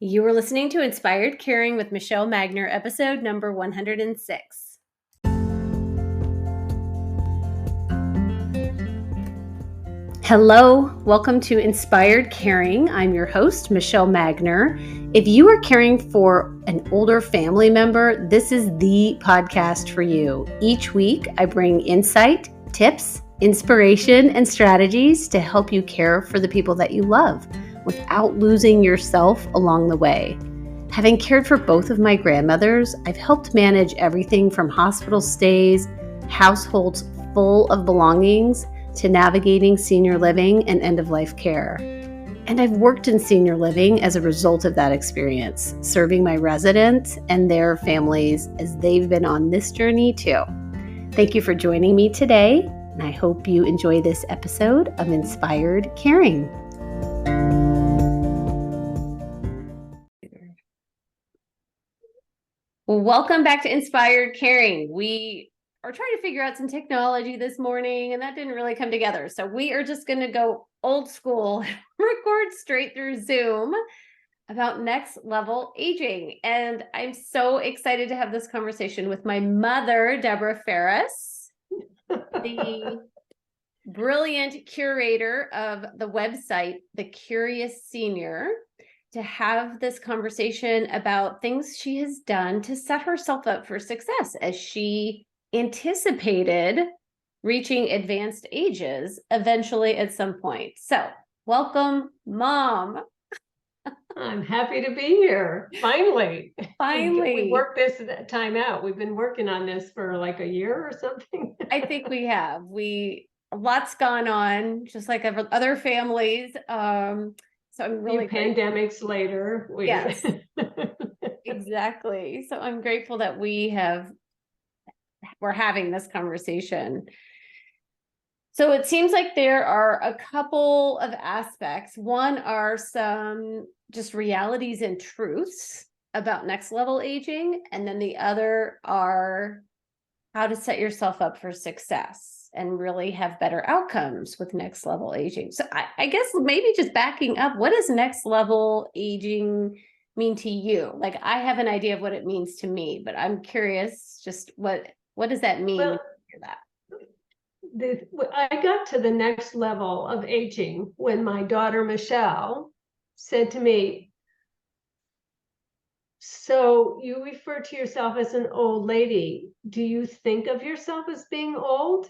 You are listening to Inspired Caring with Michelle Magner, episode number 106. Hello, welcome to Inspired Caring. I'm your host, Michelle Magner. If you are caring for an older family member, this is the podcast for you. Each week, I bring insight, tips, inspiration, and strategies to help you care for the people that you love without losing yourself along the way. Having cared for both of my grandmothers, I've helped manage everything from hospital stays, households full of belongings, to navigating senior living and end-of-life care. And I've worked in senior living as a result of that experience, serving my residents and their families as they've been on this journey too. Thank you for joining me today, and I hope you enjoy this episode of Inspired Caring. Well, welcome back to Inspired Caring. We are trying to figure out some technology this morning, and that didn't really come together. So we are just going to go old school, record straight through Zoom about next level aging. And I'm so excited to have this conversation with my mother, Deborah Ferris, the brilliant curator of the website, The Curious Senior, to have this conversation about things she has done to set herself up for success as she anticipated reaching advanced ages eventually at some point. So, welcome, Mom. I'm happy to be here. Finally. Finally. We worked this time out. We've been working on this for like a year or something. I think we have. Lots gone on, just like other families. So I'm really pandemics later. Yes, exactly. So I'm grateful that we're having this conversation. So it seems like there are a couple of aspects. One are some just realities and truths about next level aging. And then the other are how to set yourself up for success and really have better outcomes with next level aging. So I guess maybe just backing up, what does next level aging mean to you? Like, I have an idea of what it means to me, but I'm curious, just what does that mean when you hear that? I got to the next level of aging when my daughter Michelle said to me, "So you refer to yourself as an old lady. Do you think of yourself as being old?"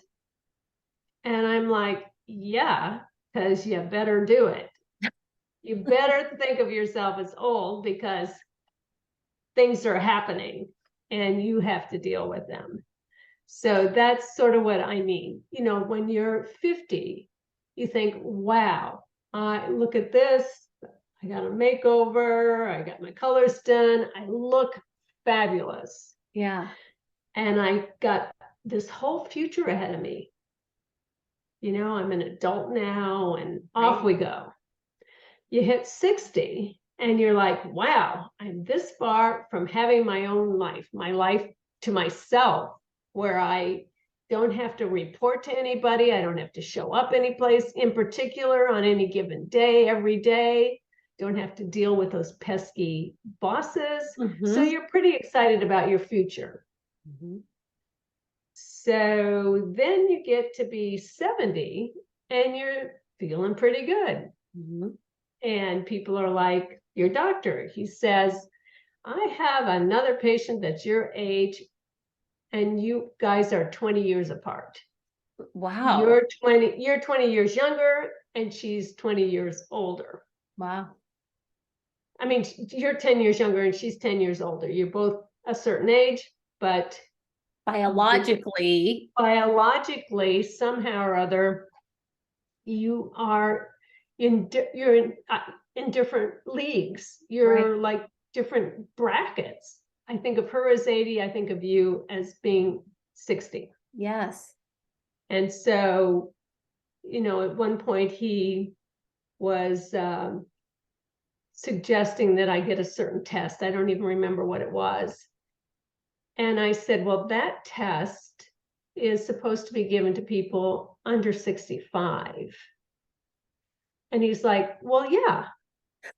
And I'm like, "Yeah, because you better do it. You better think of yourself as old because things are happening and you have to deal with them." So that's sort of what I mean. You know, when you're 50, you think, wow, look at this. I got a makeover. I got my colors done. I look fabulous. Yeah. And I got this whole future ahead of me. You know, I'm an adult now and off we go. You hit 60 and you're like, wow, I'm this far from having my own life, my life to myself, where I don't have to report to anybody. I don't have to show up any place in particular on any given day, every day. Don't have to deal with those pesky bosses. Mm-hmm. So you're pretty excited about your future. Mm-hmm. So then you get to be 70 and you're feeling pretty good. Mm-hmm. And people are like, your doctor, he says, I have another patient that's your age and you guys are 20 years apart. Wow. You're 20 years younger and she's 20 years older. Wow. I mean, you're 10 years younger and she's 10 years older. You're both a certain age, but biologically, somehow or other, you are in different leagues. You're right. Like different brackets. I think of her as 80. I think of you as being 60. Yes. And so, you know, at one point he was suggesting that I get a certain test. I don't even remember what it was. And I said, well, that test is supposed to be given to people under 65. And he's like, well, yeah,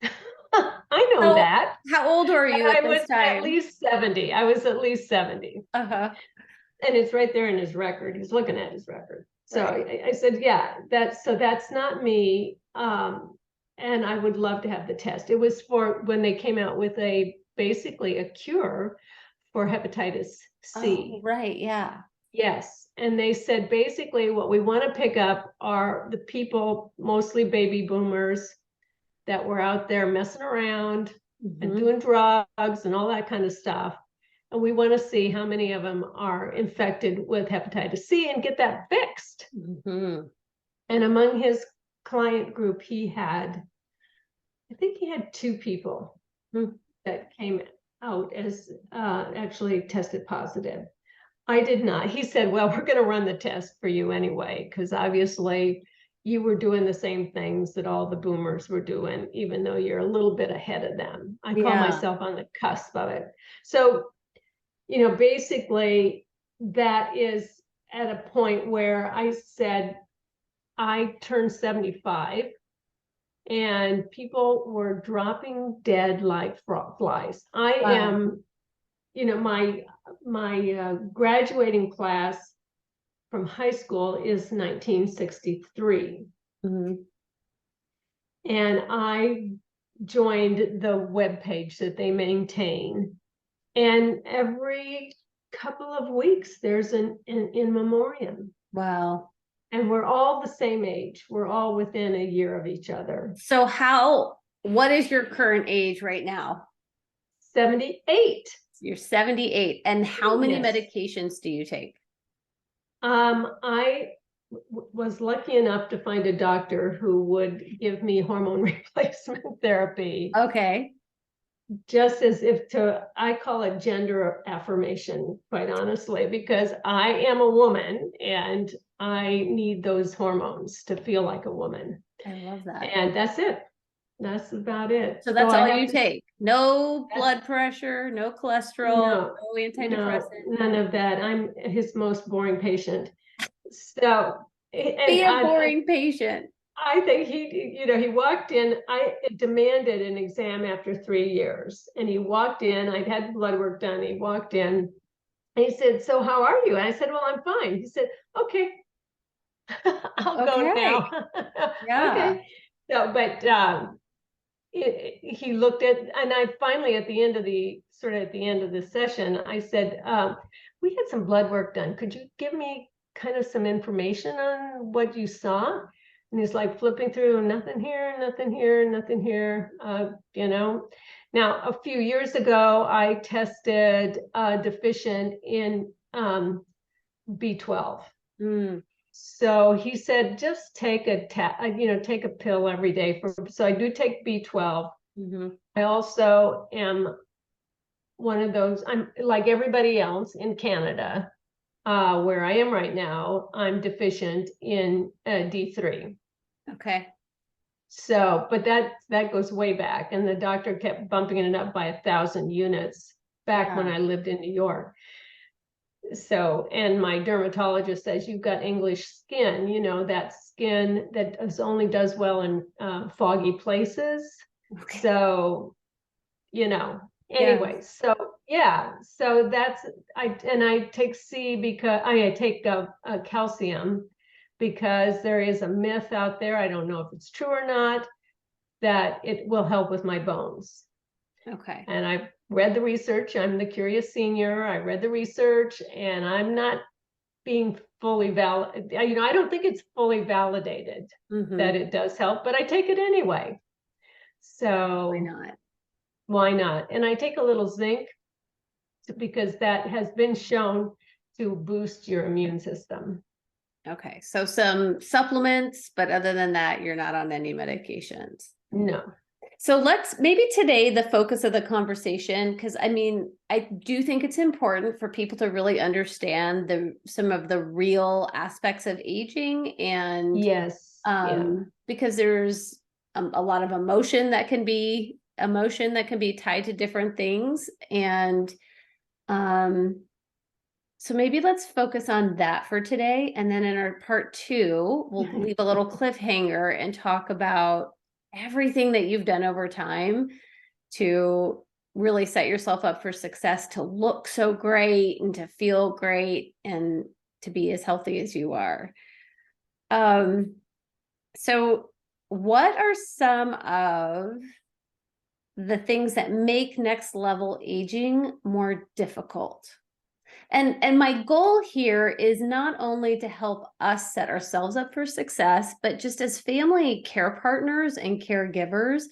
I known that. How old are you I at was this time? at least 70. I was at least 70. Uh-huh. And it's right there in his record. He's looking at his record. So Right. I said, yeah, that's not me. And I would love to have the test. It was for when they came out with basically a cure for hepatitis Oh, C. right. Yeah. Yes. And they said basically what we want to pick up are the people, mostly baby boomers, that were out there messing around and Mm-hmm. doing drugs and all that kind of stuff. And we want to see how many of them are infected with hepatitis C and get that fixed. Mm-hmm. And among his client group, I think he had 2 people Mm-hmm. that came out as actually tested positive. I did not. He said, well, we're going to run the test for you anyway, because obviously you were doing the same things that all the boomers were doing, even though you're a little bit ahead of them. I call Yeah. myself on the cusp of it. So, basically that is at a point where I said I turned 75 and people were dropping dead like flies. I Wow. am, my graduating class from high school is 1963. Mm-hmm. And I joined the web page that they maintain. And every couple of weeks, there's an in memoriam. Wow. And we're all the same age. We're all within a year of each other. So what is your current age right now? 78. You're 78. And how many Yes. medications do you take? I was lucky enough to find a doctor who would give me hormone replacement therapy, Okay. just as if I call it gender affirmation, quite honestly, because I am a woman and I need those hormones to feel like a woman. I love that. And that's it. That's about it. So that's I all have you to, take. No blood pressure, no cholesterol, no, no no, antidepressant. none of that. I'm his most boring patient. So, and Be a boring patient. I think he walked in. I demanded an exam after 3 years, and he walked in. I'd had blood work done. He walked in, and he said, "So how are you?" And I said, "Well, I'm fine." He said, "Okay, I'll go Okay. now." Yeah. Okay. So, but he looked at, and I finally, at the end of the session, I said, "We had some blood work done. Could you give me kind of some information on what you saw?" And he's like flipping through, nothing here, nothing here, nothing here. Now a few years ago, I tested deficient in B12. Mm, So he said, just take take a pill every day. So I do take B12. hmm I also am one of those, I'm like everybody else in Canada, where I am right now, I'm deficient in D3. Okay. So, but that goes way back, and the doctor kept bumping it up by 1,000 units back when Yeah. I lived in New York. So, and my dermatologist says you've got English skin, that skin that only does well in foggy places. Okay. So, Yeah. anyway, so yeah, so I take C because I take calcium, because there is a myth out there, I don't know if it's true or not, that it will help with my bones. Okay. And I've read the research. I'm the curious senior. I read the research, and I'm not being fully valid. I don't think it's fully validated that hmm it does help, but I take it anyway. Why So not? why not? And I take a little zinc because that has been shown to boost your immune system. Okay. So some supplements, but other than that, you're not on any medications. No. So let's maybe today the focus of the conversation, because I do think it's important for people to really understand some of the real aspects of aging, and Yes. Yeah. because there's a lot of emotion that can be tied to different things, and so maybe let's focus on that for today, and then in our part 2, we'll leave a little cliffhanger and talk about everything that you've done over time to really set yourself up for success, to look so great and to feel great and to be as healthy as you are. So what are some of the things that make next level aging more difficult? And my goal here is not only to help us set ourselves up for success, but just as family care partners and caregivers,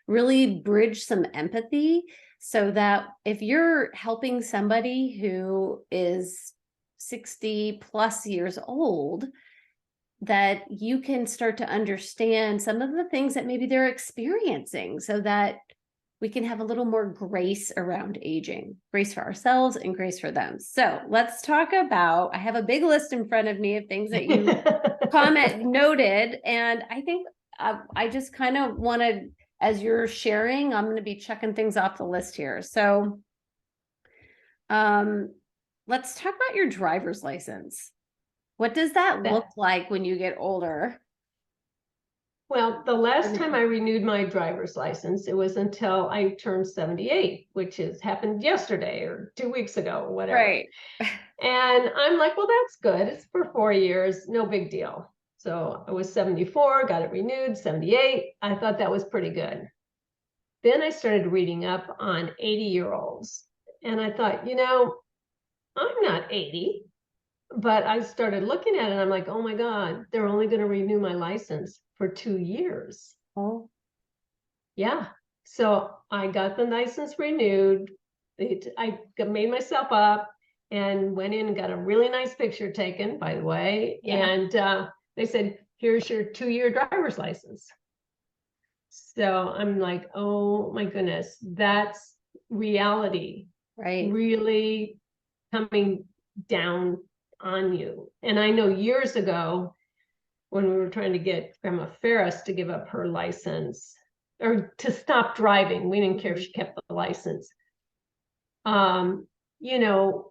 really bridge some empathy so that if you're helping somebody who is 60 plus years old, that you can start to understand some of the things that maybe they're experiencing so that we can have a little more grace around aging, grace for ourselves and grace for them. So let's talk about, I have a big list in front of me of things that you comment noted. And I think I just kind of wanted, as you're sharing, I'm going to be checking things off the list here. So let's talk about your driver's license. What does that look like when you get older? Well, the last time I renewed my driver's license, it was until I turned 78, which has happened yesterday or 2 weeks ago or whatever. Right. And I'm like, well, that's good. It's for 4 years, no big deal. So I was 74, got it renewed, 78. I thought that was pretty good. Then I started reading up on 80-year-olds. And I thought, I'm not 80. But I started looking at it and I'm like, oh my God, they're only going to renew my license for 2 years. Oh, yeah. So I got the license renewed. I made myself up and went in and got a really nice picture taken, by the way. yeah. And they said, here's your 2-year driver's license. So I'm like, oh my goodness, that's reality. Right. Really coming down on you. And I know years ago when we were trying to get Grandma Ferris to give up her license or to stop driving, we didn't care if she kept the license. You know,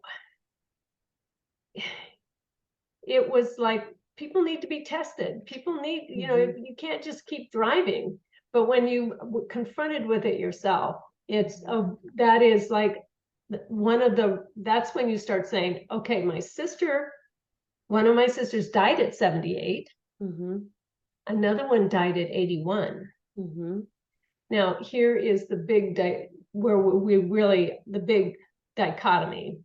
it was like people need to be tested. People need, you can't just keep driving. But when you were confronted with it yourself, that is like that's when you start saying, okay, one of my sisters died at 78. Another one died at 81. Now, here is the big, the big dichotomy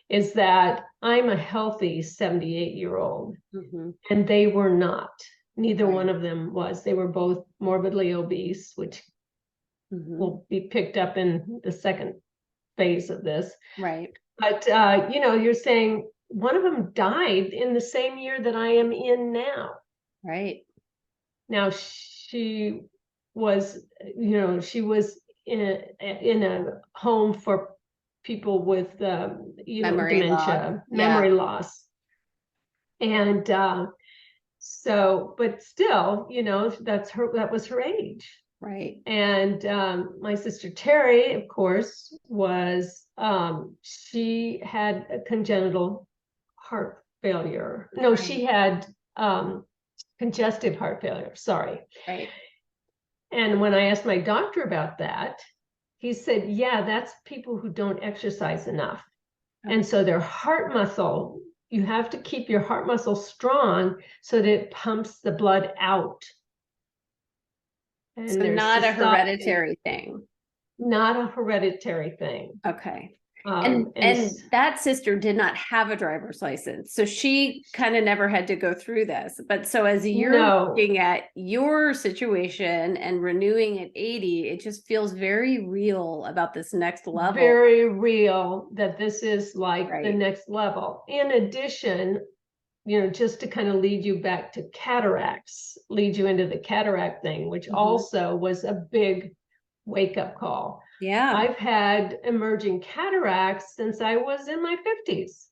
is that I'm a healthy 78-year-old and they were not. Neither one of them was. They were both morbidly obese, which will be picked up in the second phase of this. Right. But, you're saying one of them died in the same year that I am in now. Right. Now she was in a home for people with, Memory dementia, loss. memory loss. And so, but still, that was her age. Right. And my sister Terry, of course, she had a congenital heart failure. No, she had congestive heart failure. Sorry. Right. And when I asked my doctor about that, he said, yeah, that's people who don't exercise enough. Okay. And so their heart muscle, you have to keep your heart muscle strong so that it pumps the blood out. And so not a hereditary thing. Not a hereditary thing. Okay. And that sister did not have a driver's license. So she kind of never had to go through this. But so as you're looking at your situation and renewing at 80, it just feels very real about this next level. Very real that this is like the next level. In addition, just to kind of lead you back to cataracts, lead you into the cataract thing, which also was a big wake-up call. Yeah. I've had emerging cataracts since I was in my 50s.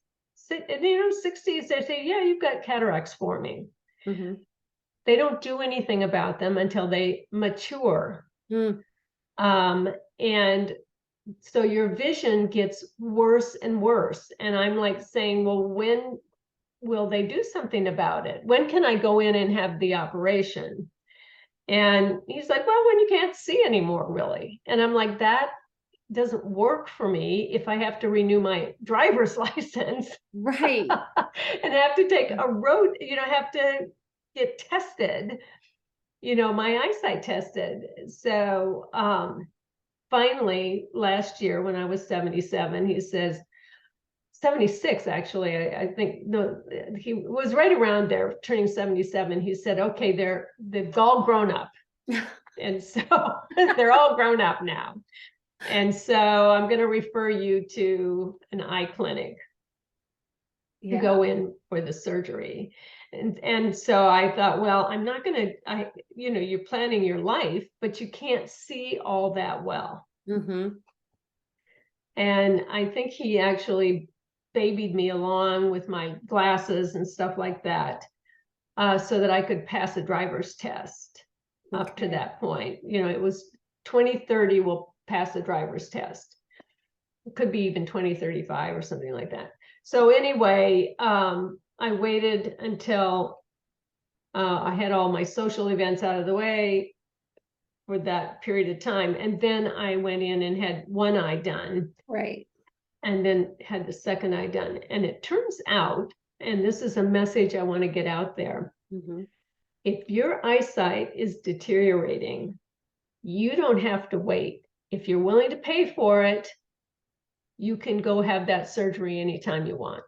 60s, they say, yeah, you've got cataracts forming. They don't do anything about them until they mature. And so your vision gets worse and worse. And I'm like saying, well, when will they do something about it? When can I go in and have the operation? And he's like, well, when you can't see anymore, really. And I'm like, that doesn't work for me if I have to renew my driver's license. Right. And have to take a road, have to get tested, my eyesight tested. So finally, last year when I was 77, he says, 76 actually, I think, no, he was right around there turning 77. He said, okay, they've all grown up. And so they're all grown up now. And so I'm going to refer you to an eye clinic to go in for the surgery. And so I thought, well, I'm not going to, you're planning your life, but you can't see all that well. Mm-hmm. And I think he actually babied me along with my glasses and stuff like that, so that I could pass a driver's test. Up to that point. It was 2030 will pass the driver's test. It could be even 2035 or something like that. So anyway, I waited until I had all my social events out of the way for that period of time. And then I went in and had one eye done. Right. And then had the second eye done. And it turns out, and this is a message I want to get out there, if your eyesight is deteriorating, you don't have to wait. If you're willing to pay for it, you can go have that surgery anytime you want.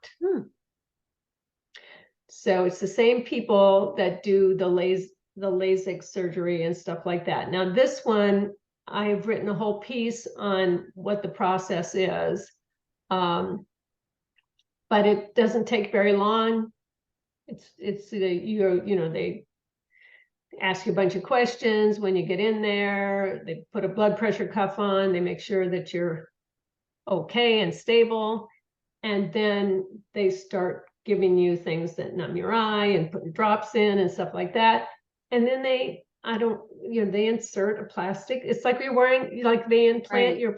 So it's the same people that do the LASIK surgery and stuff like that. Now this one, I've written a whole piece on what the process is, but it doesn't take very long. They ask you a bunch of questions when you get in there. They put a blood pressure cuff on. They make sure that you're okay and stable. And then they start giving you things that numb your eye and putting drops in and stuff like that. And then they insert a plastic. It's like you're wearing, like they implant your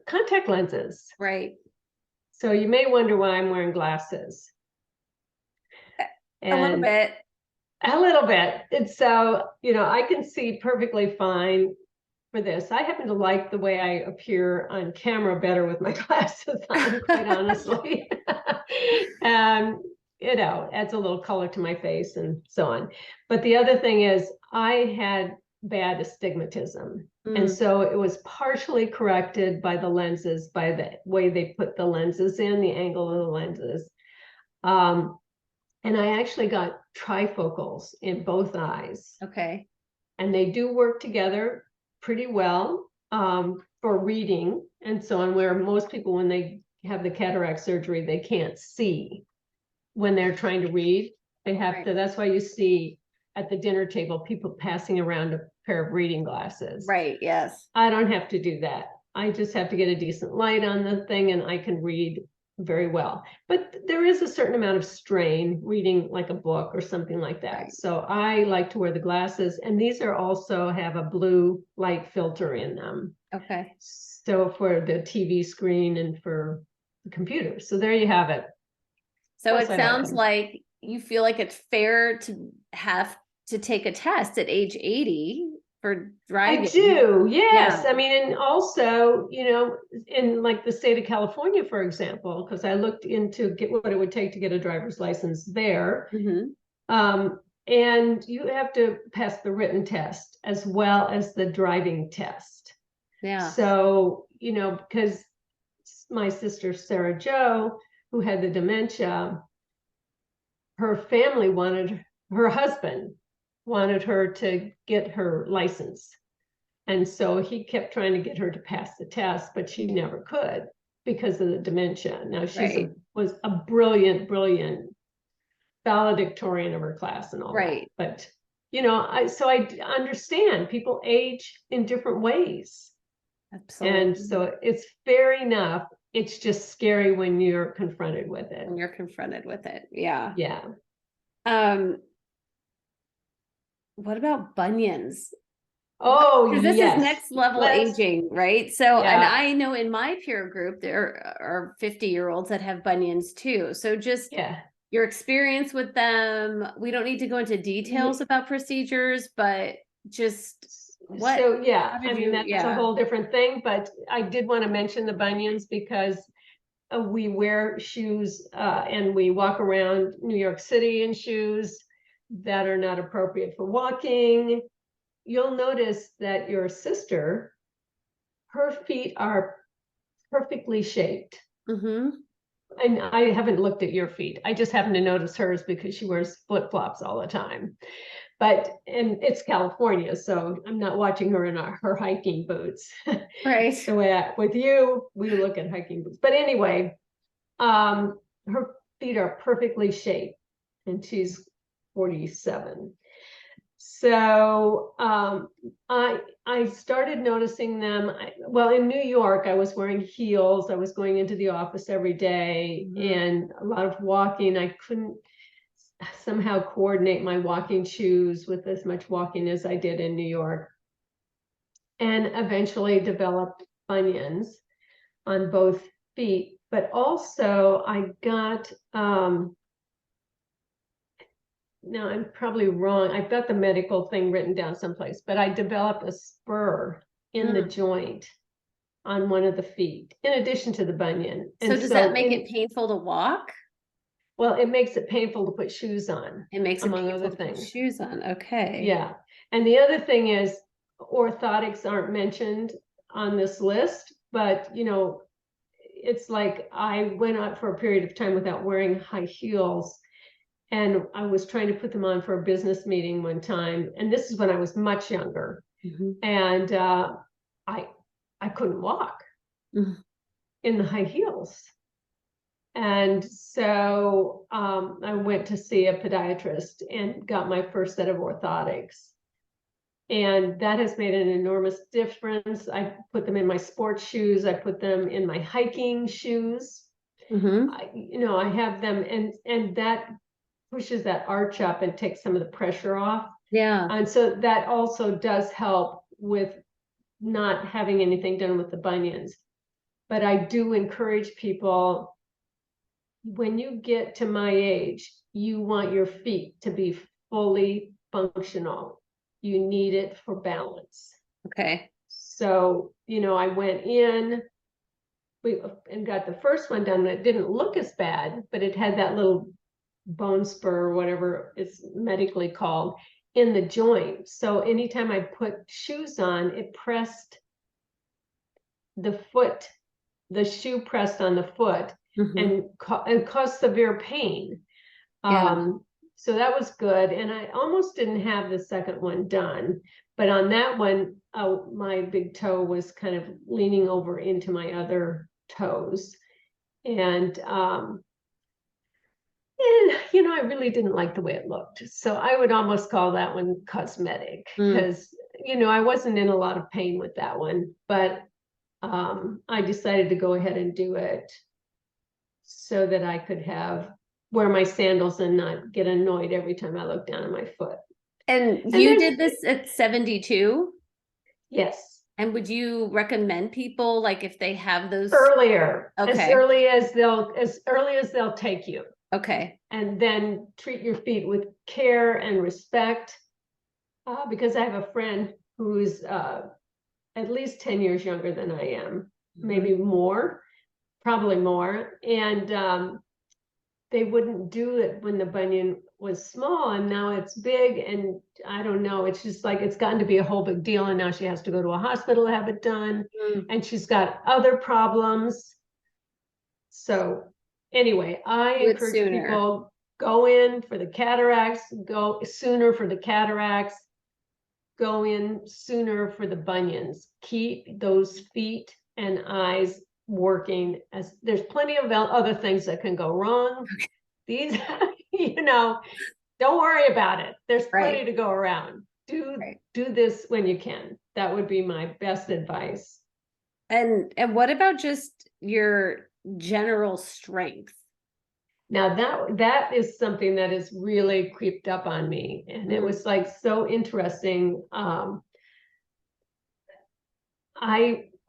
contact lenses. Right. So you may wonder why I'm wearing glasses. A little bit. A little bit. And so, I can see perfectly fine for this. I happen to like the way I appear on camera better with my glasses on, quite honestly. Adds a little color to my face and so on. But the other thing is I had bad astigmatism. And so it was partially corrected by the lenses, by the way they put the lenses in, the angle of the lenses. And I actually got trifocals in both eyes. Okay. And they do work together pretty well for reading and so on, where most people, when they have the cataract surgery, they can't see when they're trying to read. They have to, that's why you see at the dinner table, people passing around a pair of reading glasses. Right, yes. I don't have to do that. I just have to get a decent light on the thing and I can read very well. But there is a certain amount of strain reading like a book or something like that. Right. So I like to wear the glasses, and these are also have a blue light filter in them. Okay. So for the TV screen and for the computer. So there you have it. So it sounds like you feel like it's fair to have to take a test at age 80 for driving. I do, yes. Yeah. I mean, and also, in like the state of California, for example, because I looked into what it would take to get a driver's license there. And you have to pass the written test as well as the driving test. Yeah. So, because my sister, Sarah Jo, who had the dementia, her husband wanted her to get her license. And so he kept trying to get her to pass the test, but she never could because of the dementia. Now she was a brilliant valedictorian of her class and all that. But, I understand people age in different ways. Absolutely. And so it's fair enough. It's just scary when you're confronted with it. Yeah. Yeah. What about bunions? Oh, because this is next level aging, right? So, yeah. And I know in my peer group, there are 50-year-olds that have bunions too. So just your experience with them. We don't need to go into details about procedures, but just what, So yeah, how I did mean, you, that's a whole different thing, but I did want to mention the bunions because we wear shoes and we walk around New York City in shoes that are not appropriate for walking. You'll notice that your sister, her feet are perfectly shaped. Mm-hmm. And I haven't looked at your feet. I just happen to notice hers because she wears flip-flops all the time. And it's California, so I'm not watching her in her hiking boots. Right. The way with you, we look at hiking boots. But anyway, her feet are perfectly shaped, and she's 47. So I started noticing them. Well, in New York, I was wearing heels. I was going into the office every day, and a lot of walking. I couldn't somehow coordinate my walking shoes with as much walking as I did in New York, and eventually developed bunions on both feet. But also I got now I'm probably wrong. I've got the medical thing written down someplace, but I developed a spur in the joint on one of the feet, in addition to the bunion. So And does that so make it painful to walk? well, it makes it painful to put shoes on, It makes it among other painful to put things. shoes on. Okay. Yeah. And the other thing is orthotics aren't mentioned on this list, but it's like I went out for a period of time without wearing high heels, and I was trying to put them on for a business meeting one time. And this is when I was much younger. And I I couldn't walk in the high heels. And so I went to see a podiatrist and got my first set of orthotics. And that has made an enormous difference. I put them in my sports shoes. I put them in my hiking shoes. I have them, and that pushes that arch up and takes some of the pressure off. Yeah. And so that also does help with not having anything done with the bunions. But I do encourage people, when you get to my age, you want your feet to be fully functional. You need it for balance. Okay. So, I went in and got the first one done. It didn't look as bad, but it had that little bone spur or whatever it's medically called in the joint. So anytime I put shoes on, it pressed the shoe pressed on the foot and caused severe pain. Yeah. So that was good. And I almost didn't have the second one done. But on that one, my big toe was kind of leaning over into my other toes. And I really didn't like the way it looked. So I would almost call that one cosmetic because, I wasn't in a lot of pain with that one. But I decided to go ahead and do it so that I could wear my sandals and not get annoyed every time I look down at my foot. And And you then, did this at 72? yes, And would you recommend people, like, if they have those? earlier, as Okay. early as they'll take you, Okay. and then treat your feet with care and respect. Because I have a friend who's at least 10 years younger than I am, maybe more, probably more. And they wouldn't do it when the bunion was small, and now it's big. And I don't know, it's just like it's gotten to be a whole big deal. And now she has to go to a hospital to have it done. And she's got other problems. So anyway, I Do it encourage sooner. people, go in for the cataracts, go sooner for the cataracts, go in sooner for the bunions. Keep those feet and eyes working, as there's plenty of other things that can go wrong. These, don't worry about it. There's plenty to go around. Do this when you can. That would be my best advice. And what about just your general strength? Now that is something that has really creeped up on me, and it was like so interesting.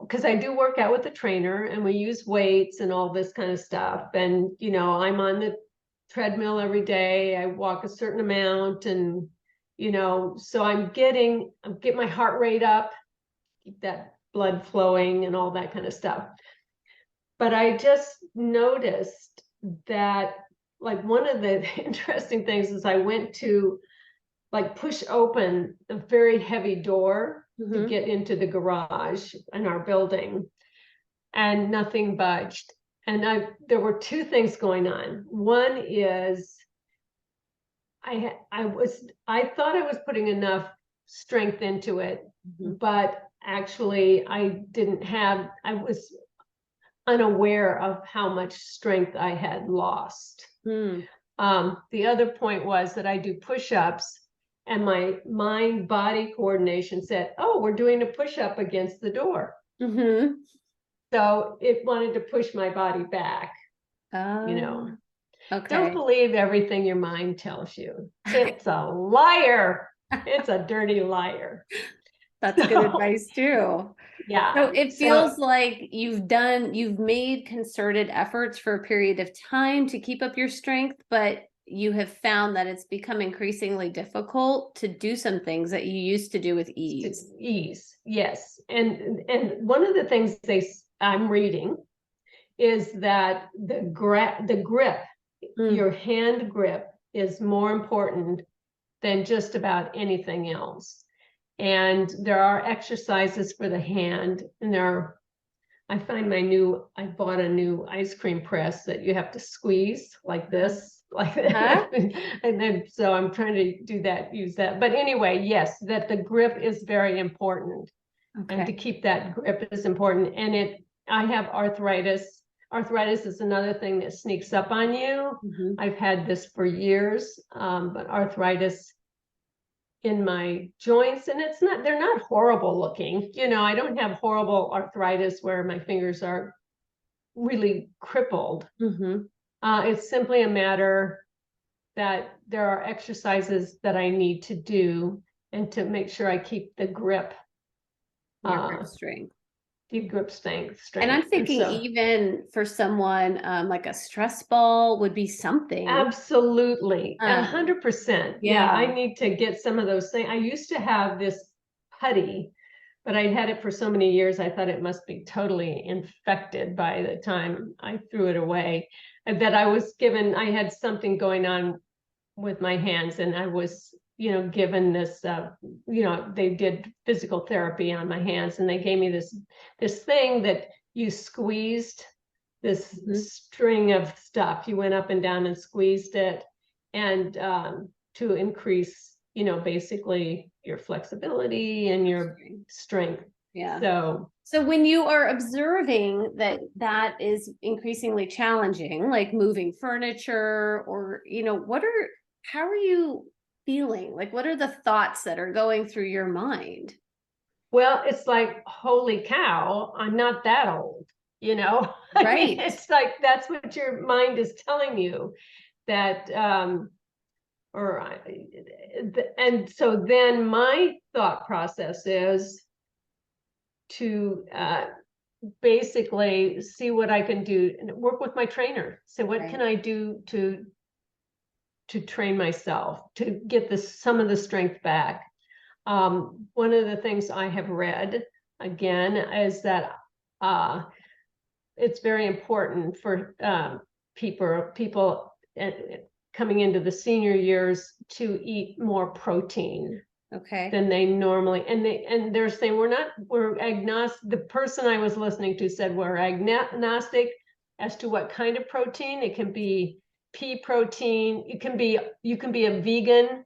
Because I do work out with the trainer, and we use weights and all this kind of stuff. And I'm on the treadmill every day. I walk a certain amount, and so I'm get my heart rate up, keep that blood flowing and all that kind of stuff. But I just noticed that, like, one of the interesting things is I went to like push open a very heavy door to get into the garage in our building, and nothing budged. And there were two things going on. One is I thought I was putting enough strength into it, but actually I was unaware of how much strength I had lost. The other point was that I do push-ups, and my mind-body coordination said, "Oh, we're doing a push-up against the door." So it wanted to push my body back. Okay. Don't believe everything your mind tells you. It's a liar. It's a dirty liar. That's good advice too. Yeah. So it feels like you've made concerted efforts for a period of time to keep up your strength, but you have found that it's become increasingly difficult to do some things that you used to do with ease. Yes. And one of the things I'm reading is that the grip, your hand grip, is more important than just about anything else. And there are exercises for the hand, and I bought a new ice cream press that you have to squeeze like this, like that. And then, so I'm trying to use that. But anyway, yes, that the grip is very important. And to keep that grip is important. And I have arthritis. Arthritis is another thing that sneaks up on you. I've had this for years, but arthritis in my joints, and they're not horrible looking. I don't have horrible arthritis where my fingers are really crippled. It's simply a matter that there are exercises that I need to do, and to make sure I keep the grip. Grip strength. Deep grip strength. And I'm thinking even for someone like a stress ball would be something. Absolutely. 100%. Yeah, I need to get some of those things. I used to have this putty, but I had it for so many years, I thought it must be totally infected by the time I threw it away. And that I had something going on with my hands, and I was given this, they did physical therapy on my hands, and they gave me this thing that you squeezed, this string of stuff. You went up and down and squeezed it, and to increase, basically your flexibility and your strength. Yeah. So when you are observing that is increasingly challenging, like moving furniture, or, how are you feeling? Like, what are the thoughts that are going through your mind? Well, it's like, holy cow, I'm not that old, Right. I mean, it's like, that's what your mind is telling you, that, and so then my thought process is to basically see what I can do and work with my trainer. So what can I do to train myself to get some of the strength back? One of the things I have read again is that it's very important for people coming into the senior years to eat more protein than they normally, and they're saying we're agnostic. The person I was listening to said we're agnostic as to what kind of protein. It can be pea protein. You can be a vegan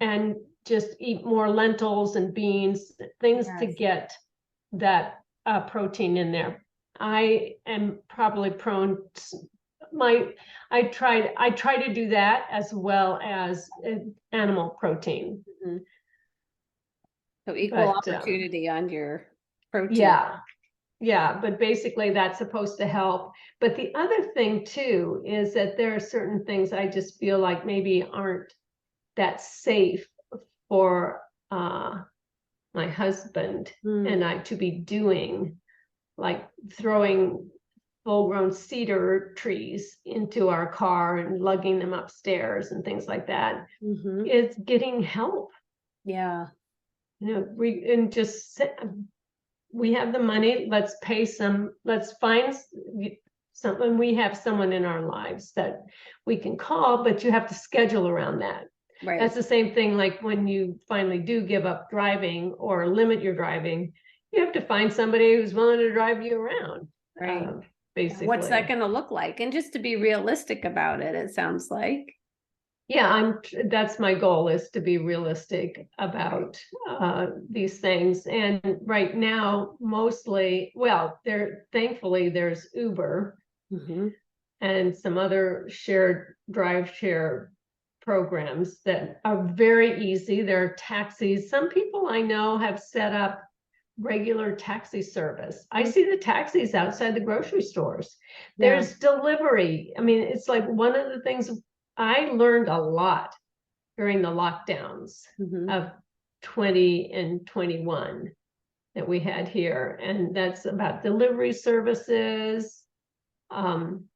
and just eat more lentils and beans, things to get that protein in there. I am probably prone to I try to do that as well as animal protein. So equal opportunity on your protein. Yeah, but basically that's supposed to help. But the other thing too is that there are certain things I just feel like maybe aren't that safe for my husband and I to be doing, like throwing full-grown cedar trees into our car and lugging them upstairs and things like that. Mm-hmm. It's getting help. Yeah. We have the money, let's find someone, we have someone in our lives that we can call, but you have to schedule around that. Right. That's the same thing like when you finally do give up driving or limit your driving, you have to find somebody who's willing to drive you around. Right. Basically. What's that going to look like? And just to be realistic about it, it sounds like. Yeah, that's my goal, is to be realistic about these things. And right now, mostly, well, thankfully there's Uber and some other drive share programs that are very easy. There are taxis. Some people I know have set up regular taxi service. I see the taxis outside the grocery stores. There's delivery. I mean, it's like one of the things I learned a lot during the lockdowns of 20 and 21 that we had here. And that's about delivery services. And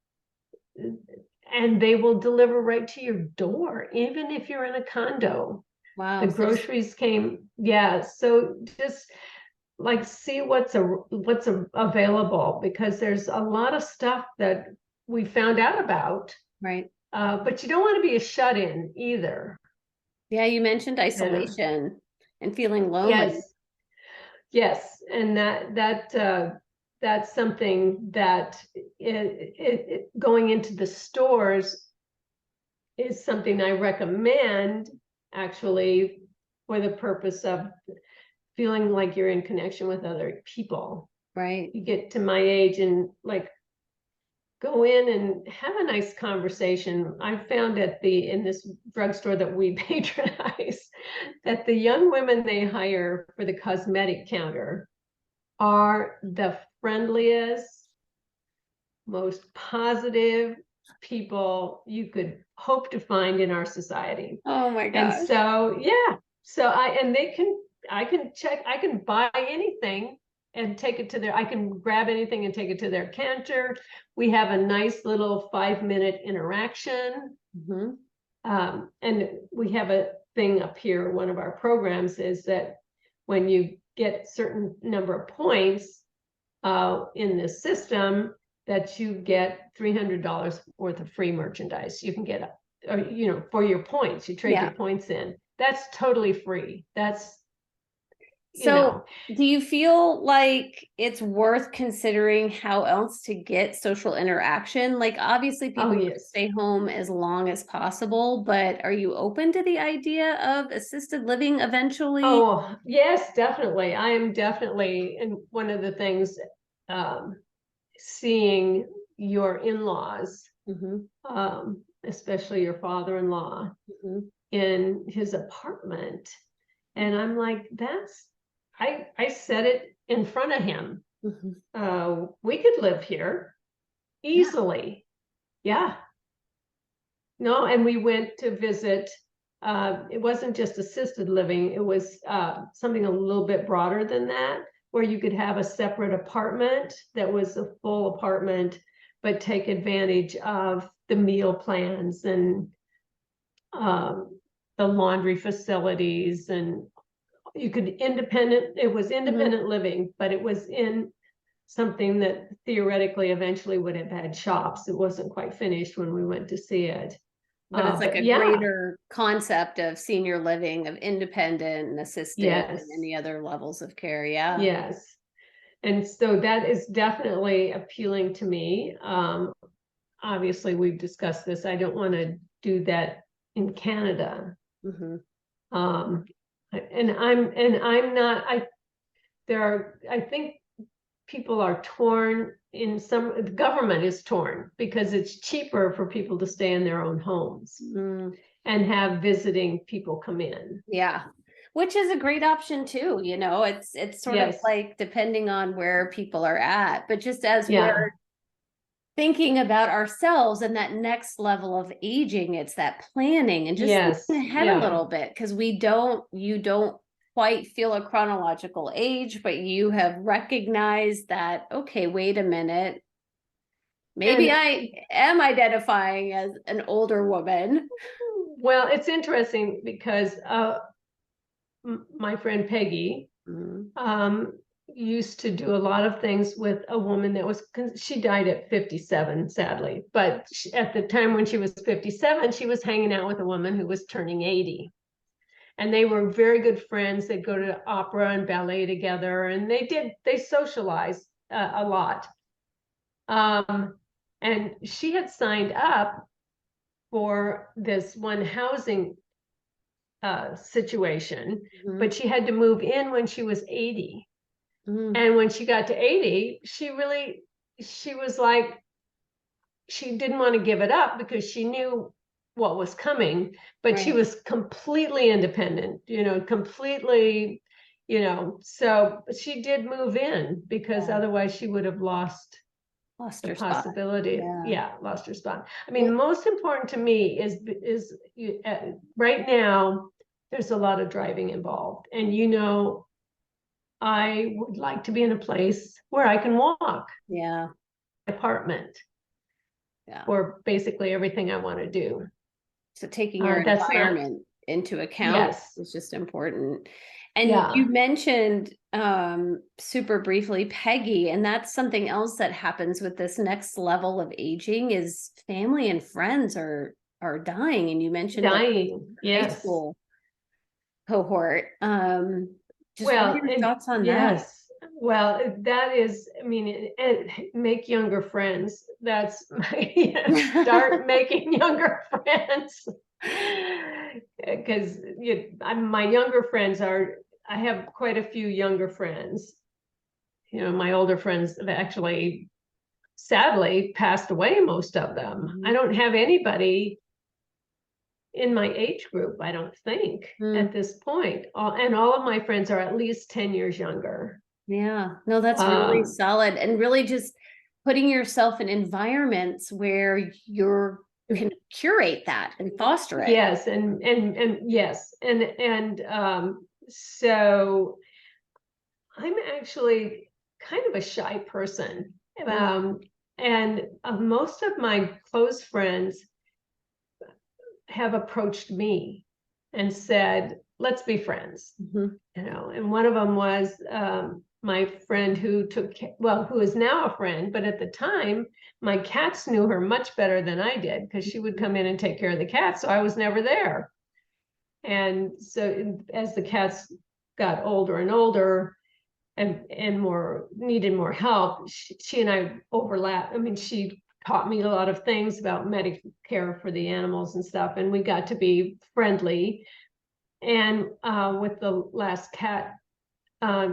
they will deliver right to your door, even if you're in a condo. Wow. The groceries came. Yeah. So just like see what's available, because there's a lot of stuff that we found out about. Right. But you don't want to be a shut-in either. Yeah, you mentioned isolation and feeling lonely. Yes, and that's something that going into the stores is something I recommend, actually, for the purpose of feeling like you're in connection with other people. Right. You get to my age and like go in and have a nice conversation. I found in this drugstore that we patronize that the young women they hire for the cosmetic counter are the friendliest, most positive people you could hope to find in our society. Oh my gosh. And so, yeah. So I can buy anything and take it to I can grab anything and take it to their counter. We have a nice little 5-minute interaction. And we have a thing up here. One of our programs is that when you get a certain number of points in this system, that you get $300 worth of free merchandise. You can get, for your points, you trade your points in. That's totally free. So do you feel like it's worth considering how else to get social interaction? Like obviously people stay home as long as possible, but are you open to the idea of assisted living eventually? Oh, yes, definitely. I am definitely, and one of the things, seeing your in-laws, especially your father-in-law, in his apartment. And I'm like, I said it in front of him. We could live here easily. Yeah. No, and we went to visit. It wasn't just assisted living. It was something a little bit broader than that, where you could have a separate apartment that was a full apartment, but take advantage of the meal plans and the laundry facilities, and you could it was independent living, but it was in something that theoretically eventually would have had shops. It wasn't quite finished when we went to see it. But it's like a greater concept of senior living, of independent and assisted and any other levels of care. Yeah. Yes. And so that is definitely appealing to me. Obviously, we've discussed this. I don't want to do that in Canada. And I'm not, I think people are torn the government is torn because it's cheaper for people to stay in their own homes and have visiting people come in. Yeah. Which is a great option too. It's sort of like depending on where people are at, but just as we're thinking about ourselves and that next level of aging, it's that planning and just thinking ahead a little bit, because you don't quite feel a chronological age, but you have recognized that, okay, wait a minute, Maybe I am identifying as an older woman. Well, it's interesting because my friend Peggy Mm-hmm. used to do a lot of things with a woman that was, she died at 57, sadly. But at the time when she was 57, she was hanging out with a woman who was turning 80. And they were very good friends. They'd go to opera and ballet together, and they socialized a lot. And she had signed up for this one housing situation, but she had to move in when she was 80. Mm-hmm. And when she got to 80, she was like, she didn't want to give it up because she knew what was coming, but she Right. was completely independent, completely, so she did move in because Yeah. otherwise she would have lost Lost the her spot. possibility of, Yeah. yeah, lost her spot. I mean, most important to me is right now, there's a lot of driving involved. And, I would like to be in a place where I can walk Yeah. apartment Yeah. for basically everything I want to do. So taking your That's not, environment into account yes, is just important. And you yeah, mentioned super briefly Peggy, and that's something else that happens with this next level of aging is family and friends are dying. And you mentioned the dying, high yes. school cohort. Just what are Well, your and thoughts on that? yes, well, that is, I mean, and make younger friends. That's my, start making younger friends. Because my younger friends I have quite a few younger friends. My older friends have actually, sadly, passed away, most of them. I Mhm. don't have anybody in my age group, I don't think, Mm, at this point. And all of my friends are at least 10 years younger. yeah, no, that's really Um, solid. And really just putting yourself in environments where you're can curate that and foster it. yes, and yes, so I'm actually kind of a shy person. Mm, And most of my close friends have approached me and said, let's be friends. mhm. And one of them was my friend who is now a friend, but at the time, my cats knew her much better than I did because she would come in and take care of the cats, so I was never there. And so as the cats got older and older and more needed more help, she and I overlapped. I mean, she taught me a lot of things about medical care for the animals and stuff, and we got to be friendly. And with the last cat uh,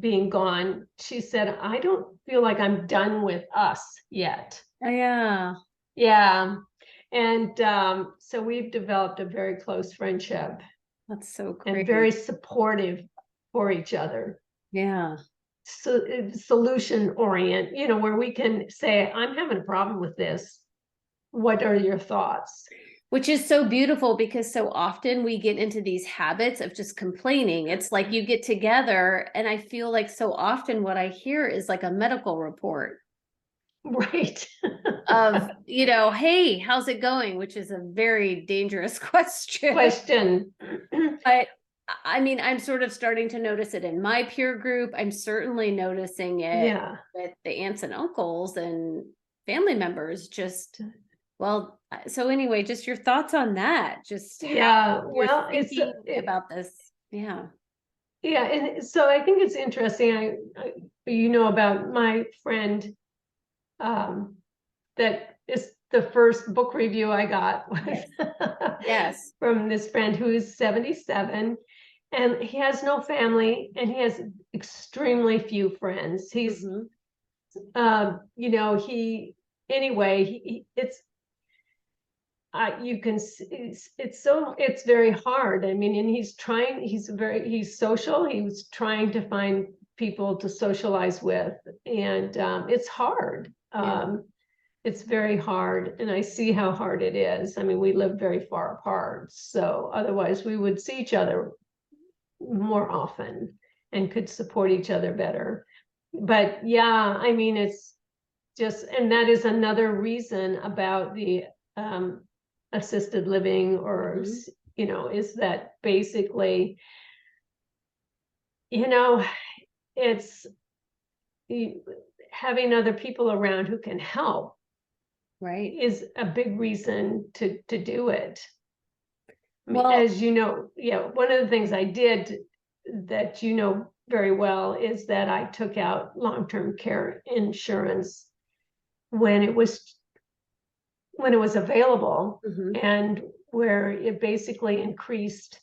being gone, she said, I don't feel like I'm done with us yet. Yeah, Yeah. And so we've developed a very close friendship that's so and great. very supportive for each other. Yeah. So solution orient, where we can say, I'm having a problem with this. What are your thoughts? Which is so beautiful because so often we get into these habits of just complaining. It's like you get together, and I feel like so often what I hear is like a medical report Right. of, hey, how's it going? Which is a very dangerous question. Question. But I mean, I'm sort of starting to notice it in my peer group. I'm certainly noticing it Yeah. with the aunts and uncles and family members. Just, well, so anyway, just your thoughts on that, just how Yeah. you're Well, thinking about this. Yeah. yeah. And so I think it's interesting. You know about my friend um, that is the first book review I got was Yes. Yes. from this friend who is 77 and he has no family and he has extremely few friends. He's, Hmm. he, anyway, it's, you can see it's very hard. I mean, and he's social. He was trying to find people to socialize with, and it's hard. Yeah. It's very hard, and I see how hard it is. I mean, we live very far apart, so otherwise we would see each other more often and could support each other better. But yeah, I mean, it's just, and that is another reason about the assisted living, or, is that basically, it's having other people around who can help Right. is a big reason to do it. I mean, Well, as you know, one of the things I did that very well is that I took out long-term care insurance when it was available, mhm, and where it basically increased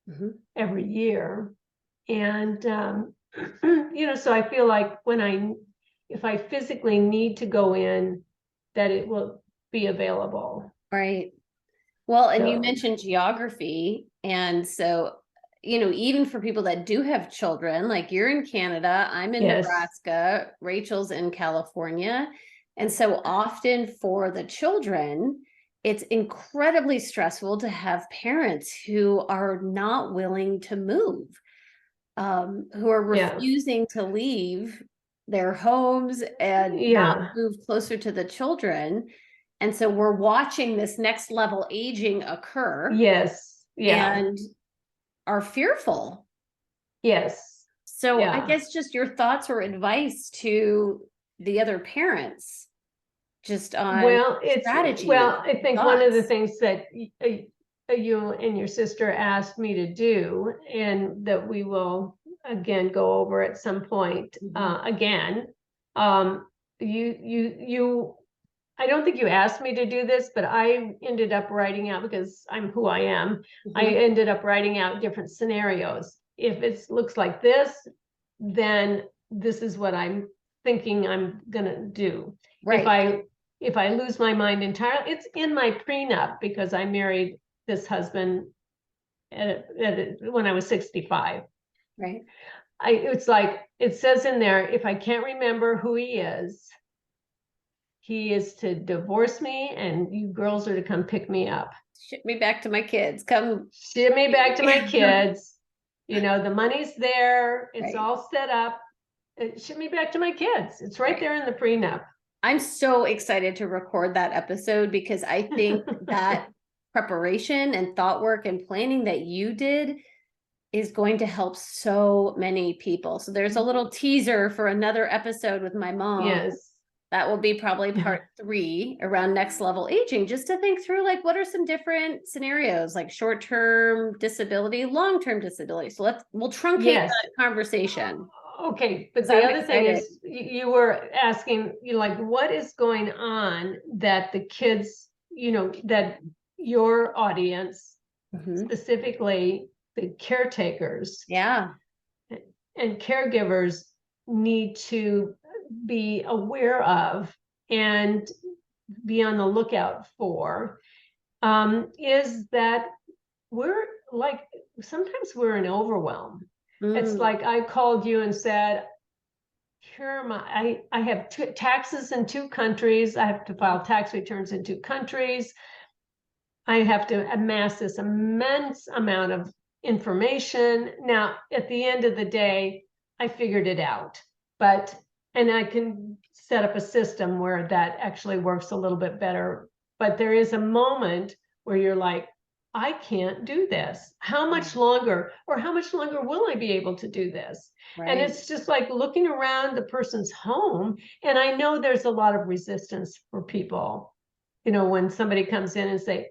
mhm. every year. And so I feel like if I physically need to go in, that it will be available. Right. Well, and you So mentioned geography. And so, even for people that do have children, like you're in Canada, I'm in yes, Nebraska, Rachel's in California. And so often for the children, it's incredibly stressful to have parents who are not willing to move, who are yeah, refusing to leave their homes and not yeah, move closer to the children. And so we're watching this next level aging occur yes, yeah, and are fearful. yes, So I yeah. guess just your thoughts or advice to the other parents just on strategy and I think one of the thoughts. things that you and your sister asked me to do, and that we will again go over at some point, Mhm. again, um, you I don't think you asked me to do this, but I ended up writing out, because I'm who I am. I Mhm. ended up writing out different scenarios. If it looks like this, then this is what I'm thinking I'm gonna do. If Right, I if I lose my mind entirely, it's in my prenup, because I married this husband when I was 65. right. It's like it says in there, if I can't remember who he is to divorce me, and you girls are to come pick me up. Ship me back to my kids. Come. Ship me back to my kids. The money's there. It's Right, all set up. Ship me back to my kids. It's right right. there in the prenup. I'm so excited to record that episode because I think that preparation and thought work and planning that you did is going to help so many people. So there's a little teaser for another episode with my mom. Yes. That will be probably Yeah. part 3 around next level aging, just to think through like what are some different scenarios, like short-term disability, long-term disability. So we'll truncate Yes. that conversation Okay. But because the I'm other thing excited. is, you were asking, like, what is going on that the kids, that your audience, Mhm. specifically the caretakers Yeah. and caregivers, need to be aware of and be on the lookout for, is that we're like, sometimes we're in overwhelm. It's Mm. like I called you and said, here my I have taxes in 2 countries. I have to file tax returns in 2 countries. I have to amass this immense amount of information. Now, at the end of the day, I figured it out, and I can set up a system where that actually works a little bit better. But there is a moment where you're like, I can't do this. How Yeah. much longer, or how much longer will I be able to do this? And Right. it's just like looking around the person's home. And I know there's a lot of resistance for people, when somebody comes in and say,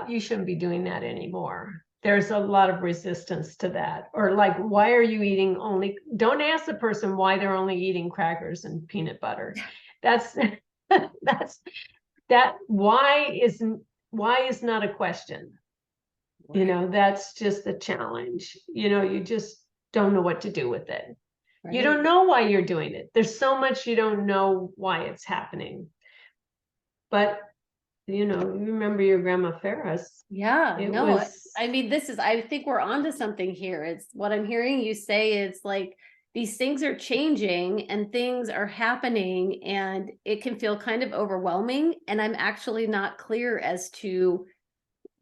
you shouldn't be doing that anymore. There's a lot of resistance to that. Or like, why are you eating only, don't ask the person why they're only eating crackers and peanut butter. That's, that's, why is not a question. Right. That's just a challenge. You just don't know what to do with it. You Right. don't know why you're doing it. There's so much you don't know why it's happening. But, you remember your grandma Ferris. Yeah, It no, was I mean, I think we're onto something here. It's what I'm hearing you say is like these things are changing and things are happening and it can feel kind of overwhelming. And I'm actually not clear as to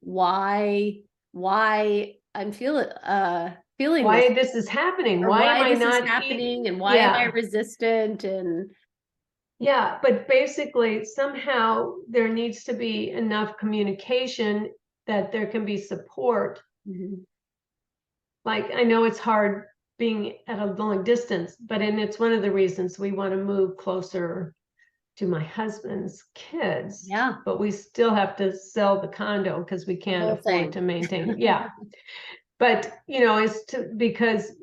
why, why I'm feeling this why this is happening. or Why am why I this is not eat? happening and why am I Yeah, resistant and Yeah, but basically somehow there needs to be enough communication that there can be support. Mhm. Like, I know it's hard being at a long distance, and it's one of the reasons we want to move closer to my husband's kids, Yeah, but we still have to sell the condo because we the can't whole afford thing. to maintain. Yeah. But, because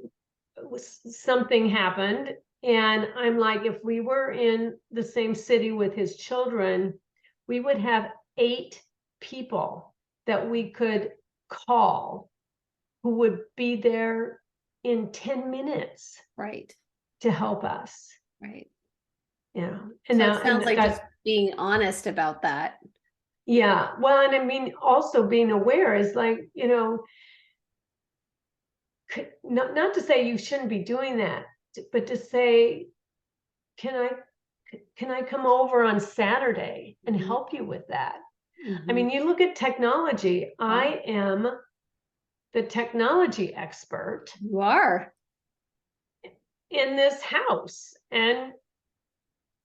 something happened, and I'm like, if we were in the same city with his children, we would have 8 people that we could call who would be there in 10 minutes Right, to help us. right. And So now, it sounds and like that, just being honest about that. yeah, well, and I mean, also being aware is like, not to say you shouldn't be doing that, but to say, can I can I come over on Saturday and Mhm, help you with that? I mhm. mean, you look at technology. Yeah, I am the technology expert you are. in this house,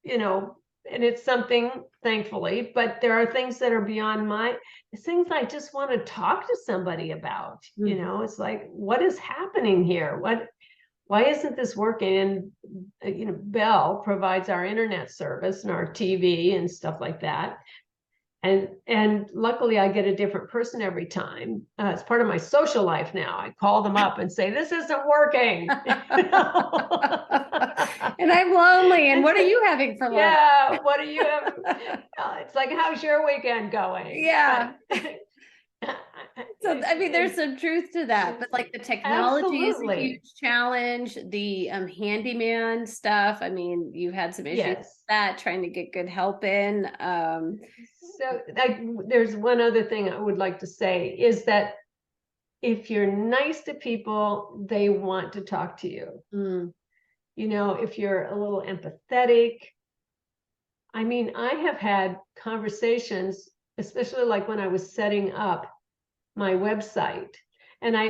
you know, and it's something, thankfully, but there are things that are beyond things I just want to talk to somebody about. Mhm. It's like, what is happening here? Why isn't this working? And Bell provides our internet service and our TV and stuff like that. And luckily I get a different person every time. It's part of my social life now. I call them up and say, this isn't working. And I'm lonely. And what are It's, you having for lunch? yeah, what do you have? It's like, how's your weekend going? Yeah. So, I mean, there's some truth to that, but like the technology is a Absolutely. huge challenge. The handyman stuff, I mean, you've had some issues with Yes. that, trying to get good help in. So there's one other thing I would like to say is that if you're nice to people, they want to talk to you. Mm, If you're a little empathetic. I mean, I have had conversations, especially like when I was setting up my website, and I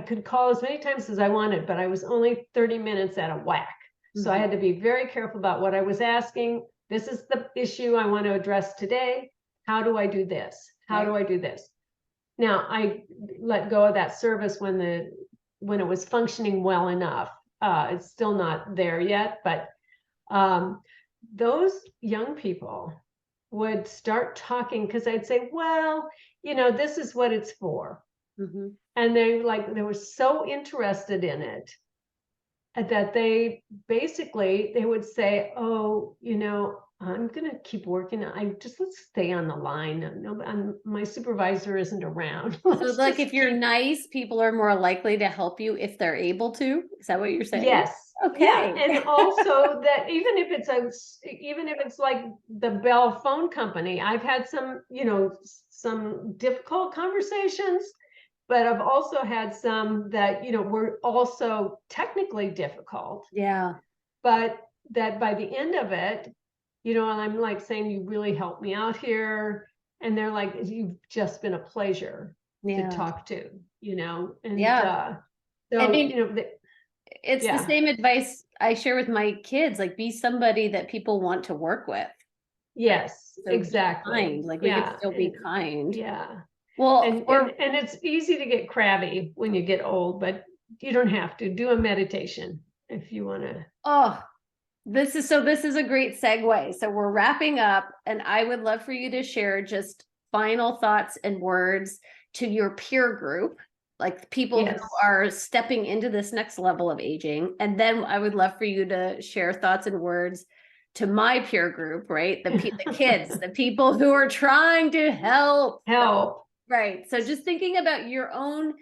could call as many times as I wanted, but I was only 30 minutes at a whack. So I mhm, had to be very careful about what I was asking. This is the issue I want to address today. How do I do this? How do right. I do this? Now, I let go of that service when it was functioning well enough. It's still not there yet, but um, those young people would start talking because I'd say, well, this is what it's for. Mhm. And they were so interested in it that they would say, oh, I'm going to keep working. Let's stay on the line. No, my supervisor isn't around. So, Let's like, if just you're keep. nice, people are more likely to help you if they're able to. Is that what you're saying? Yes. Yeah. Okay. And also that even if it's like the Bell phone company, I've had some difficult conversations, but I've also had some that, were also technically difficult, Yeah. but that by the end of it, and I'm like saying, you really helped me out here. And they're like, you've just been a pleasure to Yeah. talk to, and Yeah. I so, mean, it's the yeah. same advice I share with my kids, like be somebody that people want to work with. Yes, So be kind. exactly. Like we could Yeah. still be kind. Yeah. Well, And it's easy to get crabby when you get old, but you don't have to do a meditation if you want to. oh, this is a great segue. So we're wrapping up, and I would love for you to share just final thoughts and words to your peer group, like people who Yes. are stepping into this next level of aging. And then I would love for you to share thoughts and words to my peer group, right? The kids, the people who are trying to help. Help. Right. So just thinking about your own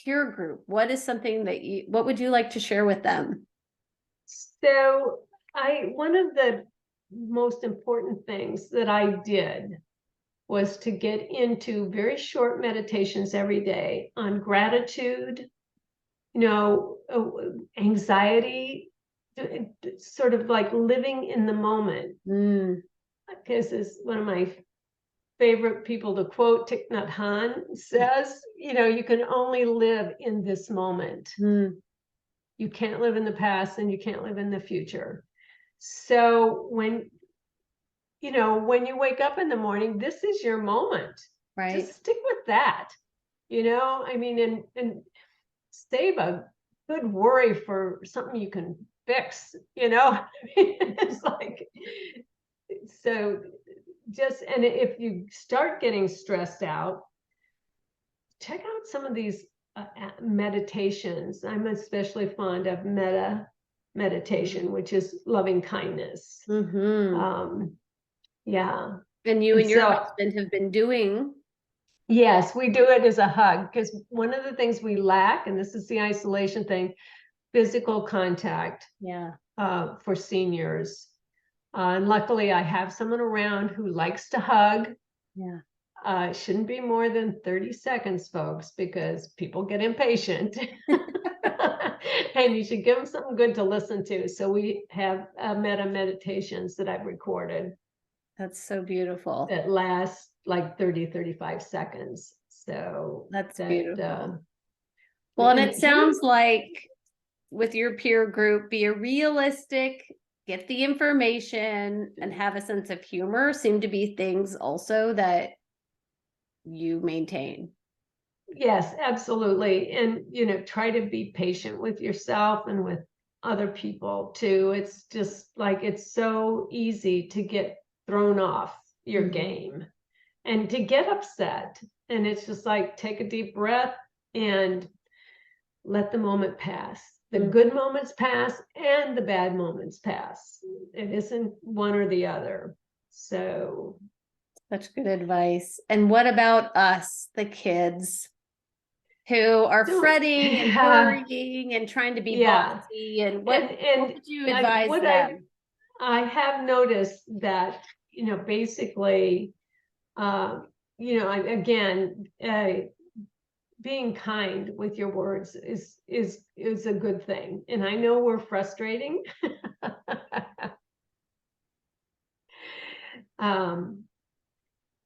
peer group, what would you like to share with them? So one of the most important things that I did was to get into very short meditations every day on gratitude, anxiety, sort of like living in the moment. Mm, Because is one of my favorite people to quote, Thich Nhat Hanh says, you can only live in this moment. mm, You can't live in the past and you can't live in the future. So when you wake up in the morning, this is your moment. Right. Just stick with that. I mean, and save a good worry for something you can fix. It's like, so and if you start getting stressed out, check out some of these meditations. I'm especially fond of meditation, which is loving kindness. Mm-hmm. Yeah. And you And and your so, husband have been doing. yes, we do it as a hug, because one of the things we lack, and this is the isolation thing, physical contact Yeah. for seniors. And luckily, I have someone around who likes to hug. Yeah. It shouldn't be more than 30 seconds, folks, because people get impatient. And you should give them something good to listen to. So we have meditations that I've recorded That's so beautiful. that last like 30, 35 seconds. So That's that, beautiful. Well, and it sounds like with your peer group, be a realistic, get the information, and have a sense of humor seem to be things also that you maintain. yes, absolutely. And, try to be patient with yourself and with other people too. It's just like, it's so easy to get thrown off your game and to get upset. And it's just like, take a deep breath and let the moment pass. The good moments pass and the bad moments pass. It isn't one or the other. So, Such good advice. And what about us, the kids, who are fretting and worrying and trying to be yeah. bossy? And what And would you advise them? I have noticed that, basically, again, being kind with your words is a good thing. And I know we're frustrating. um,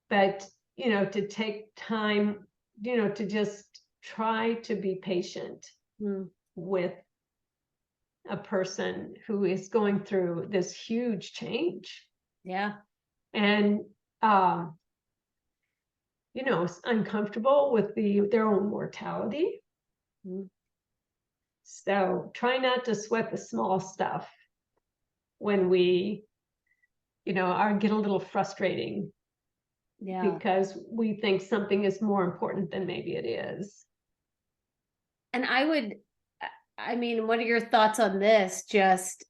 but to take time, to just try to be patient with a person who is going through this huge change. Yeah. And um, uncomfortable with their own mortality. So try not to sweat the small stuff when we, get a little frustrating. Yeah. Because we think something is more important than maybe it is. And I mean, what are your thoughts on this? Just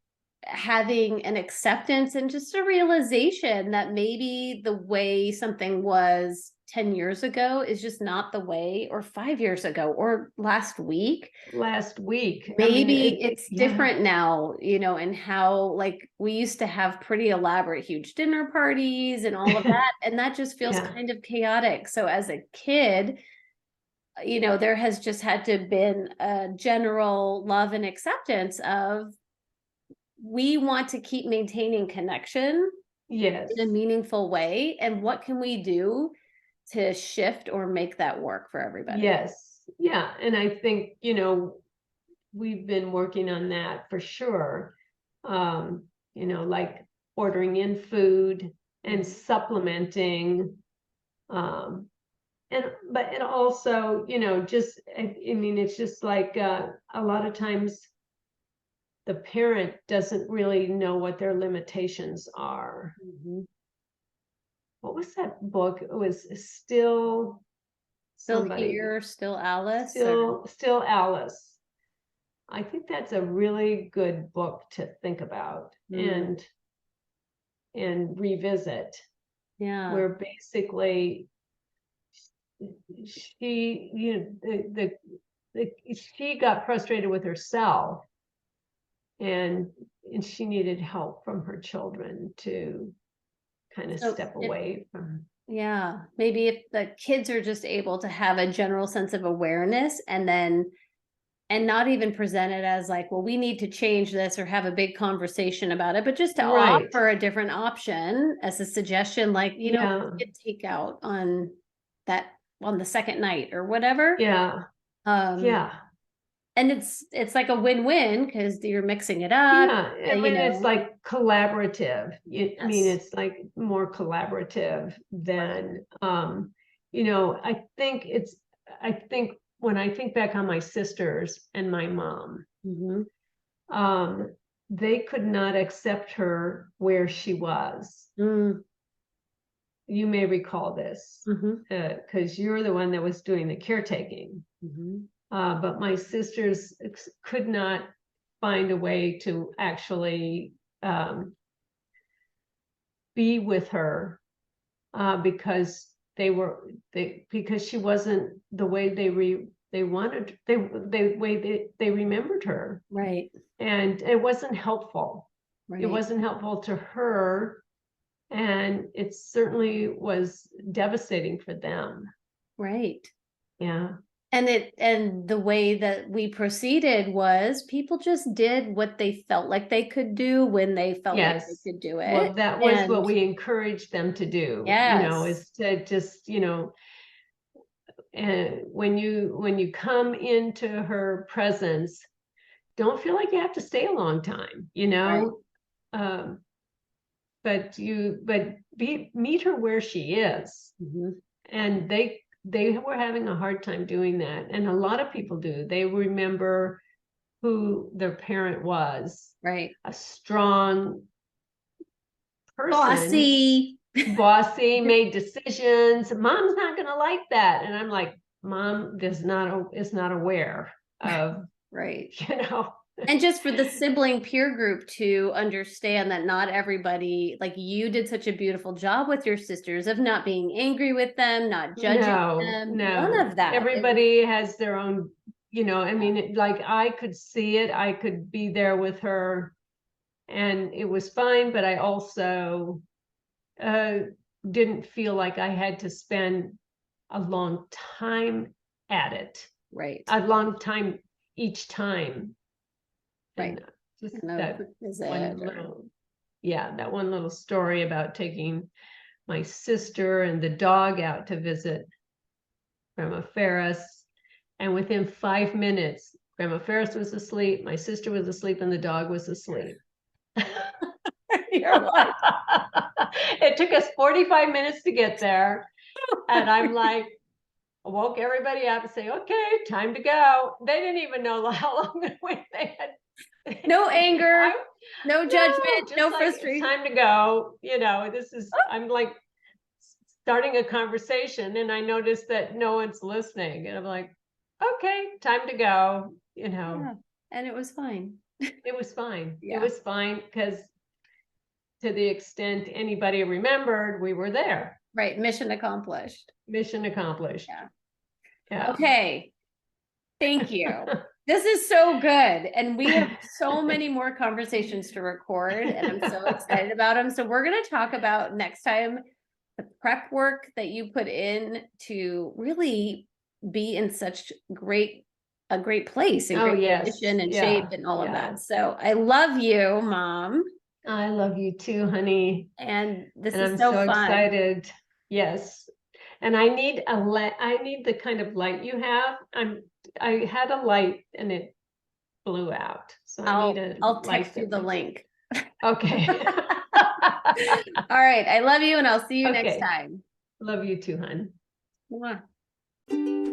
having an acceptance and just a realization that maybe the way something was 10 years ago is just not the way, or 5 years ago, or last week. Maybe it's different now, and how, like, we used to have pretty elaborate, huge dinner parties and all of that. And that just feels kind of chaotic. So as a kid, there has just had to have been a general love and acceptance of, we want to keep maintaining connection Yes. in a meaningful way. And what can we do to shift or make that work for everybody? Yes. Yeah. And I think, we've been working on that for sure. Like ordering in food and supplementing. But it also, just, I mean, it's just like a lot of times the parent doesn't really know what their limitations are. What was that book? It was Still somebody, Here, Still Alice, still Alice. I think that's a really good book to think about and revisit. Yeah. Where basically she, she got frustrated with herself, and she needed help from her children to kind of step away from. Yeah, maybe if the kids are just able to have a general sense of awareness, and not even present it as like, well, we need to change this or have a big conversation about it, but just to offer a different option as a suggestion, like, get takeout on the second night or whatever. Yeah. And it's like a win-win because you're mixing it up, Yeah, I you mean, it's know. like collaborative. I mean, Yes. it's like more collaborative Right. than, I think when I think back on my sisters and my mom, Mm-hmm. um, they could not accept her where she was. Mm, You may recall this mm-hmm. because you're the one that was doing the caretaking. Mm-hmm. But my sisters could not find a way to actually um, be with her because because she wasn't the way they wanted they way they remembered her, Right. and it wasn't helpful. It Right. wasn't helpful to her, and it certainly was devastating for them. Right. Yeah. And the way that we proceeded was people just did what they felt like they could do when they felt like they Yes. could do it. Well, that was what And we encouraged them to do, yes, is to just, and when you come into her presence, don't feel like you have to stay a long time, right. um, but meet her where she is. Hmm. And they were having a hard time doing that, and a lot of people do. They remember who their parent was, Right. a strong person, Bossy. bossy, made decisions. Mom's not going to like that. And I'm like, mom is not aware of, Right. you know, And just for the sibling peer group to understand that not everybody, like you did such a beautiful job with your sisters of not being angry with them, not judging no, them, none no. of that. It was, Everybody has their own, I mean, like I could see it, I could be there with her, and it was fine, but I also uh, didn't feel like I had to spend a long time at it, right. a long time each time. Right. And just No that quick visit one or little, yeah, that one little story about taking my sister and the dog out to visit Grandma Ferris. And within 5 minutes, Grandma Ferris was asleep, my sister was asleep, and the dog was asleep. you're like, It took us 45 minutes to get there. And I'm like, I woke everybody up and say, okay, time to go. They didn't even know how long they had. no anger, no judgment, No, just no like it's frustration. time to go. I'm like starting a conversation, and I noticed that no one's listening. And I'm like, okay, time to go. Yeah. And it was fine. It was fine. It Yeah. was fine because to the extent anybody remembered, we were there. Right. Mission accomplished. Mission accomplished. Yeah. Yeah. Okay. Thank you. This is so good. And we have so many more conversations to record, and I'm so excited about them. So we're going to talk about next time the prep work that you put in to really be in such a great place and Oh, great yes. condition and shape Yeah. and all of Yeah. that. So I love you, Mom. I love you too, honey. And this And is I'm so so fun. excited. Yes. And I need I need the kind of light you have. I had a light and it blew out. So I need a I'll light text you that the makes link. okay. All right. I love you, and I'll see you next Okay. time. Love you too, hon. Mwah.